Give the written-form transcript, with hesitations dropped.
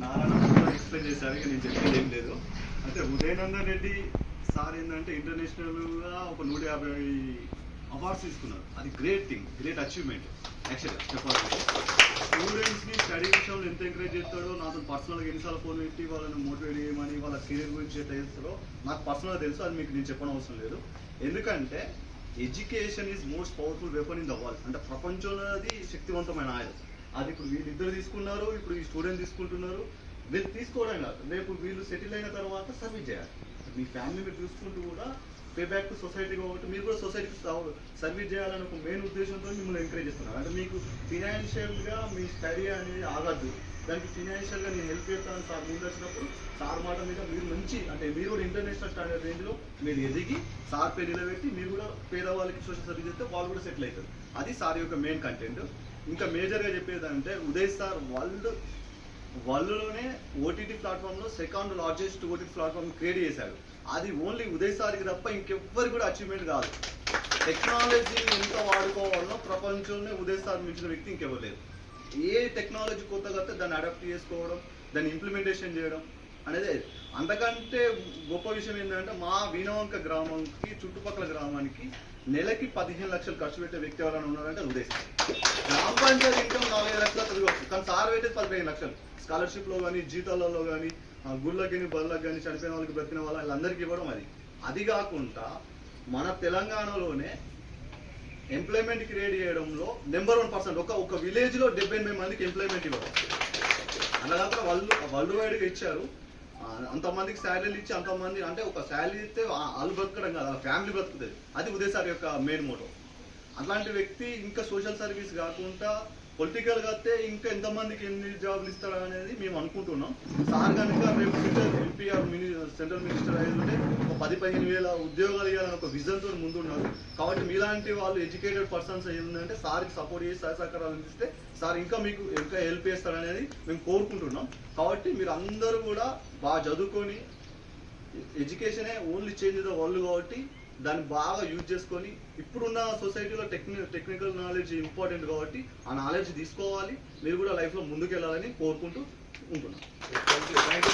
Narayana explain చేశారు, ఇక నేను చెప్పేది ఏం లేదు. అంటే ఉదయనందన్ రెడ్డి సార్ ఏంటంటే ఇంటర్నేషనల్గా ఒక 150 అవార్డ్స్ తీసుకున్నారు. అది గ్రేట్ థింగ్, గ్రేట్ అచీవ్మెంట్. యాక్చువల్గా చెప్పాలంటే స్టూడెంట్స్ని స్టడీ విషయంలో ఎంత ఎంకరేజ్ చేస్తాడో, నాతో పర్సనల్గా ఎన్నిసార్లు ఫోన్ పెట్టి వాళ్ళని మోటివేట్ చేయమని, వాళ్ళ కెరీర్ గురించి ఎంత చేస్తారో నాకు పర్సనల్గా తెలుసు. అది మీకు నేను చెప్పనవసరం లేదు. ఎందుకంటే education is most powerful weapon in the world. అంటే ప్రపంచంలో అది శక్తివంతమైన ఆయుధం. అది ఇప్పుడు వీళ్ళిద్దరు తీసుకున్నారు, ఇప్పుడు ఈ స్టూడెంట్ తీసుకుంటున్నారు. వీళ్ళు తీసుకోవడం కాదు, రేపు వీళ్ళు సెటిల్ అయిన తర్వాత సర్వీస్ చేయాలి. మీ ఫ్యామిలీ మీరు చూసుకుంటూ కూడా పే బ్యాక్ టు సొసైటీ కాబట్టి మీరు కూడా సొసైటీకి సర్వీస్ చేయాలని ఒక మెయిన్ ఉద్దేశంతో మిమ్మల్ని ఎంకరేజ్ చేస్తున్నారు. అంటే మీకు ఫినాన్షియల్గా మీ స్టడీ అనేది ఆగద్దు, దానికి ఫినాన్షియల్గా నేను హెల్ప్ చేస్తాను సార్ ముందు వచ్చినప్పుడు సార్ మాట మీద మీరు మంచి, అంటే మీరు కూడా ఇంటర్నేషనల్ స్టాండర్డ్ రేంజ్లో మీరు ఎదిగి సార్ పేరు నిలబెట్టి మీరు కూడా పేదవాళ్ళకి సోషల్ సర్వీస్ చేస్తే వాళ్ళు కూడా సెటిల్ అవుతారు. అది సార్ యొక్క మెయిన్ కంటెంట్. ఇంకా మేజర్గా చెప్పేది అంటే ఉదయ్ సార్ వరల్డ్లోనే ఓటీటీ ప్లాట్ఫామ్లో second largest OTT platform create చేశాడు. అది ఓన్లీ ఉదయ్ సార్కి తప్ప ఇంకెవ్వరు కూడా అచీవ్మెంట్ కాదు. టెక్నాలజీని ఎంత వాడుకోవాలో ప్రపంచంలో ఉదయ్ సార్ మించిన వ్యక్తి ఇంకెవ్వరు లేదు. ఏ టెక్నాలజీ కొత్తగా వస్తే దాన్ని అడాప్ట్ చేసుకోవడం, దాన్ని ఇంప్లిమెంటేషన్ చేయడం అనేది. అంతకంటే గొప్ప విషయం ఏంటంటే మా వీణవంక గ్రామంకి చుట్టుపక్కల గ్రామానికి నెలకి 15 లక్షలు ఖర్చు పెట్టే వ్యక్తి ఎవరైనా ఉన్నారంటే ఉదయ్ సార్. గ్రామ పంచాయతీ ఇన్కమ్ 4-5 లక్షలు తిరగవచ్చు, కానీ సార్ పెట్టేది 15 లక్షలు స్కాలర్షిప్లో కానీ, జీతాలలో కానీ, గుళ్ళకి కానీ, బళ్ళకి కానీ, చనిపోయిన వాళ్ళకి బ్రతికిన వాళ్ళందరికీ ఇవ్వడం. అది కాకుండా మన తెలంగాణలోనే ఎంప్లాయ్మెంట్ క్రియేట్ చేయడంలో నెంబర్ 1%. ఒక విలేజ్లో 78 మందికి ఎంప్లాయ్మెంట్ ఇవ్వడం. అలా కాకుండా వరల్డ్ వైడ్గా ఇచ్చారు. అంతమందికి శాలరీలు ఇచ్చి అంతమంది, అంటే ఒక శాలరీ ఇస్తే వాళ్ళు బ్రతకడం కాదు, ఫ్యామిలీ బ్రతుకుతుంది. అది ఉదయ్ సార్ యొక్క మెయిన్ మోటో. అట్లాంటి వ్యక్తి ఇంకా సోషల్ సర్వీస్ కాకుండా పొలిటికల్గా వస్తే ఇంకా ఎంతమందికి ఎన్ని జాబులు ఇస్తాడు అనేది మేము అనుకుంటున్నాం. సార్ కనుక రేపు ఫ్యూచర్ ఎంపీఆర్ సెంట్రల్ మినిస్టర్ అయ్యిందంటే ఒక 10-15 వేల ఉద్యోగాలు ఇవ్వాలని ఒక విజన్తో ముందున్నారు. కాబట్టి మీలాంటి వాళ్ళు ఎడ్యుకేటెడ్ పర్సన్స్ ఏంటంటే సార్కి సపోర్ట్ చేసి సహకారాలు అందిస్తే సార్ ఇంకా మీకు ఇంకా హెల్ప్ చేస్తారనేది మేము కోరుకుంటున్నాం. కాబట్టి మీరు అందరూ కూడా బాగా చదువుకొని, ఎడ్యుకేషనే ఓన్లీ చేంజ్ ద వరల్డ్ కాబట్టి దాన్ని బాగా యూజ్ చేసుకొని, ఇప్పుడున్న సొసైటీలో టెక్నికల్ నాలెడ్జ్ ఇంపార్టెంట్ కాబట్టి ఆ నాలెడ్జ్ తీసుకోవాలి. మీరు కూడా లైఫ్లో ముందుకు వెళ్ళాలని కోరుకుంటూ ఉంటున్నాం.